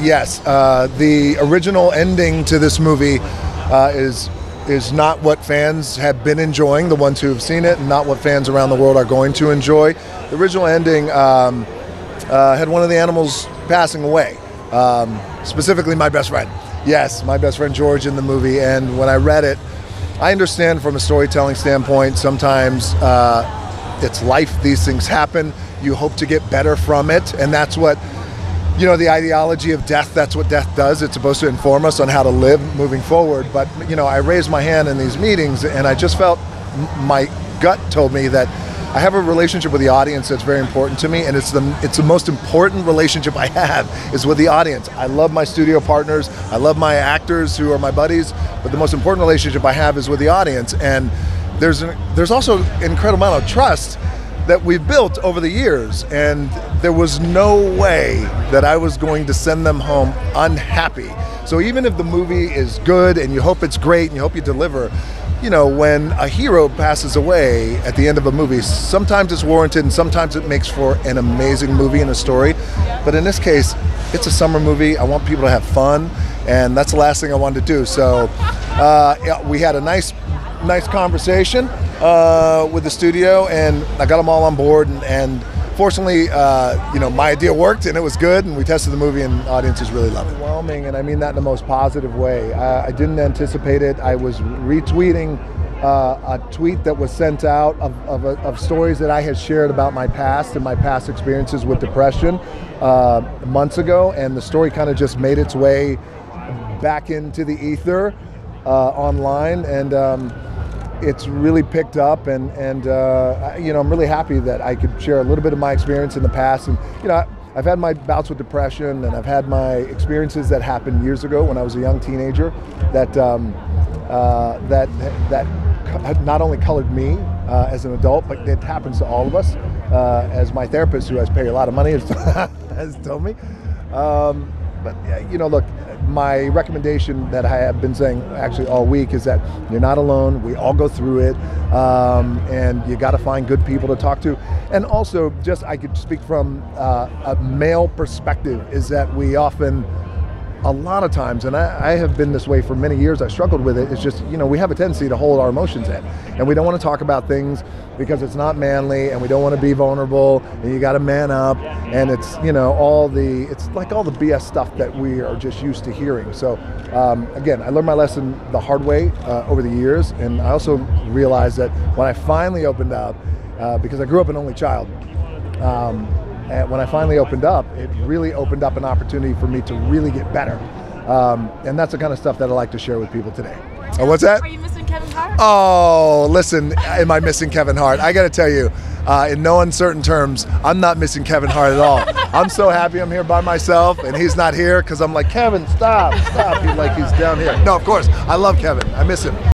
yes. The original ending to this movie is not what fans have been enjoying, the ones who have seen it, and not what fans around the world are going to enjoy. The original ending had one of the animals passing away, specifically my best friend. Yes, my best friend George in the movie, and when I read it, I understand from a storytelling standpoint, sometimes it's life, these things happen, you hope to get better from it, and that's what, you know, the ideology of death, that's what death does. It's supposed to inform us on how to live moving forward. But, you know, I raised my hand in these meetings and I just felt, my gut told me that I have a relationship with the audience that's very important to me, and it's the most important relationship I have is with the audience. I love my studio partners, I love my actors who are my buddies, but the most important relationship I have is with the audience. And there's also an incredible amount of trust that we've built over the years, and there was no way that I was going to send them home unhappy. So even if the movie is good and you hope it's great and you hope you deliver, you know, when a hero passes away at the end of a movie, sometimes it's warranted and sometimes it makes for an amazing movie and a story. But in this case, it's a summer movie. I want people to have fun, and that's the last thing I wanted to do. So yeah, we had a nice conversation with the studio, and I got them all on board, and fortunately, you know, my idea worked and it was good, and we tested the movie and audiences really loved it. Overwhelming, and I mean that in the most positive way. I didn't anticipate it. I was retweeting a tweet that was sent out of stories that I had shared about my past and my past experiences with depression months ago, and the story kind of just made its way back into the ether online, and it's really picked up, and you know, I'm really happy that I could share a little bit of my experience in the past. And you know, I've had my bouts with depression, and I've had my experiences that happened years ago when I was a young teenager that that not only colored me as an adult, but it happens to all of us. As my therapist, who has paid a lot of money, has told me. But you know, look, my recommendation that I have been saying actually all week is that you're not alone. We all go through it, and you got to find good people to talk to. And also, just I could speak from a male perspective, is that we often, a lot of times, and I have been this way for many years, I struggled with it, it's just, you know, we have a tendency to hold our emotions in, and we don't want to talk about things because it's not manly, and we don't want to be vulnerable, and you got to man up, and it's, you know, it's like all the BS stuff that we are just used to hearing. So again, I learned my lesson the hard way over the years, and I also realized that when I finally opened up, because I grew up an only child, and when I finally opened up, it really opened up an opportunity for me to really get better. And that's the kind of stuff that I like to share with people today. Oh, what's that? Are you missing Kevin Hart? Oh, listen, am I missing Kevin Hart? I got to tell you, in no uncertain terms, I'm not missing Kevin Hart at all. I'm so happy I'm here by myself and he's not here, because I'm like, Kevin, stop. He's like, he's down here. No, of course, I love Kevin. I miss him.